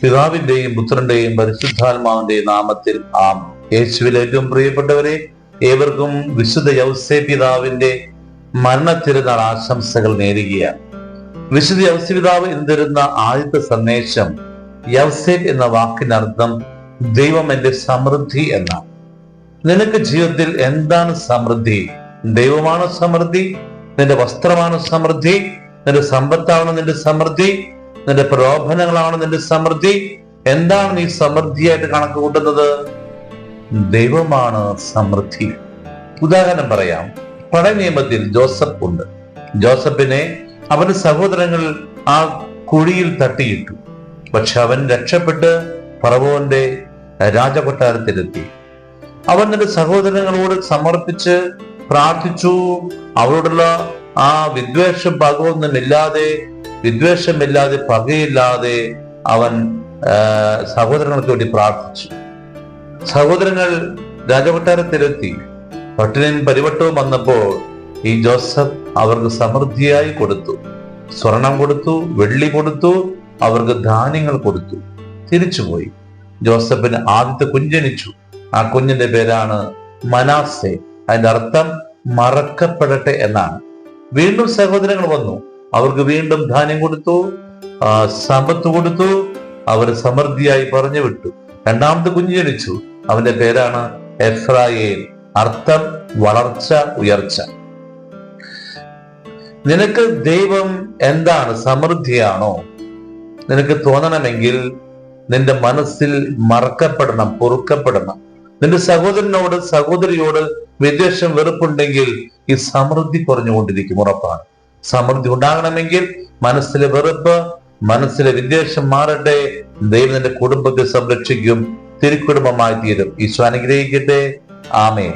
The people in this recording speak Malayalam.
പിതാവിന്റെയും പുത്രന്റെയും പരിശുദ്ധാത്മാവിന്റെയും നാമത്തിൽ ആമേൻ. യേശുവിൽ ഏറ്റവും പ്രിയപ്പെട്ടവരെ, ഏവർക്കും വിശുദ്ധ യൗസേപ്പ് പിതാവിന്റെ മരണത്തിരുന്നാൾ ആശംസകൾ നേരുകയാണ്. വിശുദ്ധ യൗസേപ്പ് പിതാവ് ഇന്ന് തരുന്ന ആദ്യത്തെ സന്ദേശം, യൗസേപ്പ് എന്ന വാക്കിനർത്ഥം ദൈവം എന്റെ സമൃദ്ധി എന്നാണ്. നിനക്ക് ജീവിതത്തിൽ എന്താണ് സമൃദ്ധി? ദൈവമാണ് സമൃദ്ധി, നിന്റെ വസ്ത്രമാണ് സമൃദ്ധി, നിന്റെ സമ്പത്താണ് നിന്റെ സമൃദ്ധി, നിന്റെ പ്രലോഭനങ്ങളാണ് നിന്റെ സമൃദ്ധി. എന്താണ് നീ സമൃദ്ധിയായിട്ട് കണക്ക് കൂട്ടുന്നത്? ദൈവമാണ് സമൃദ്ധി. ഉദാഹരണം പറയാം. പഴയ നിയമത്തിൽ ജോസഫ് ഉണ്ട്. ജോസഫിനെ അവന്റെ സഹോദരങ്ങൾ ആ കുഴിയിൽ തട്ടിയിട്ടു. പക്ഷെ അവൻ രക്ഷപ്പെട്ട് ഫറവോന്റെ രാജകൊട്ടാരത്തിലെത്തി. അവൻ തന്റെ സഹോദരങ്ങളോട് സമർപ്പിച്ച് പ്രാർത്ഥിച്ചു. അവരോടുള്ള ആ വിദ്വേഷമില്ലാതെ പകയില്ലാതെ അവൻ സഹോദരങ്ങൾക്ക് വേണ്ടി പ്രാർത്ഥിച്ചു. സഹോദരങ്ങൾ രാജകൊട്ടാരത്തിലെത്തി. പട്ടിണിയും പരിവട്ടവും വന്നപ്പോൾ ഈ ജോസഫ് അവർക്ക് സമൃദ്ധിയായി കൊടുത്തു. സ്വർണം കൊടുത്തു, വെള്ളി കൊടുത്തു, അവർക്ക് ധാന്യങ്ങൾ കൊടുത്തു. തിരിച്ചുപോയി. ജോസഫിന് ആദ്യത്തെ കുഞ്ഞെനിച്ചു. ആ കുഞ്ഞിന്റെ പേരാണ് മനാസെ. അതിന്റെ അർത്ഥം മറക്കപ്പെടട്ടെ എന്നാണ്. വീണ്ടും സഹോദരങ്ങൾ വന്നു. അവർക്ക് വീണ്ടും ധാന്യം കൊടുത്തു, സമ്പത്ത് കൊടുത്തു, അവർ സമൃദ്ധിയായി പറഞ്ഞു വിട്ടു. രണ്ടാമത്തെ കുഞ്ഞ് ജനിച്ചു. അവന്റെ പേരാണ് എഫ്രായേൽ. അർത്ഥം വളർച്ച, ഉയർച്ച. നിനക്ക് ദൈവം എന്താണ്? സമൃദ്ധിയാണോ? നിനക്ക് തോന്നണമെങ്കിൽ നിന്റെ മനസ്സിൽ മറക്കപ്പെടണം, പൊറുക്കപ്പെടണം. നിന്റെ സഹോദരനോട് സഹോദരിയോട് വിദ്വേഷം, വെറുപ്പുണ്ടെങ്കിൽ ഈ സമൃദ്ധി കുറഞ്ഞുകൊണ്ടിരിക്കും, ഉറപ്പാണ്. സമൃദ്ധി ഉണ്ടാകണമെങ്കിൽ മനസ്സിലെ വെറുപ്പ്, മനസ്സിലെ വിദ്വേഷം മാറട്ടെ. ദൈവം നിന്റെ കുടുംബത്തെ സംരക്ഷിക്കും, തിരുക്കുടുംബമായി തീരും. ഈശോ അനുഗ്രഹിക്കട്ടെ. ആമേൻ.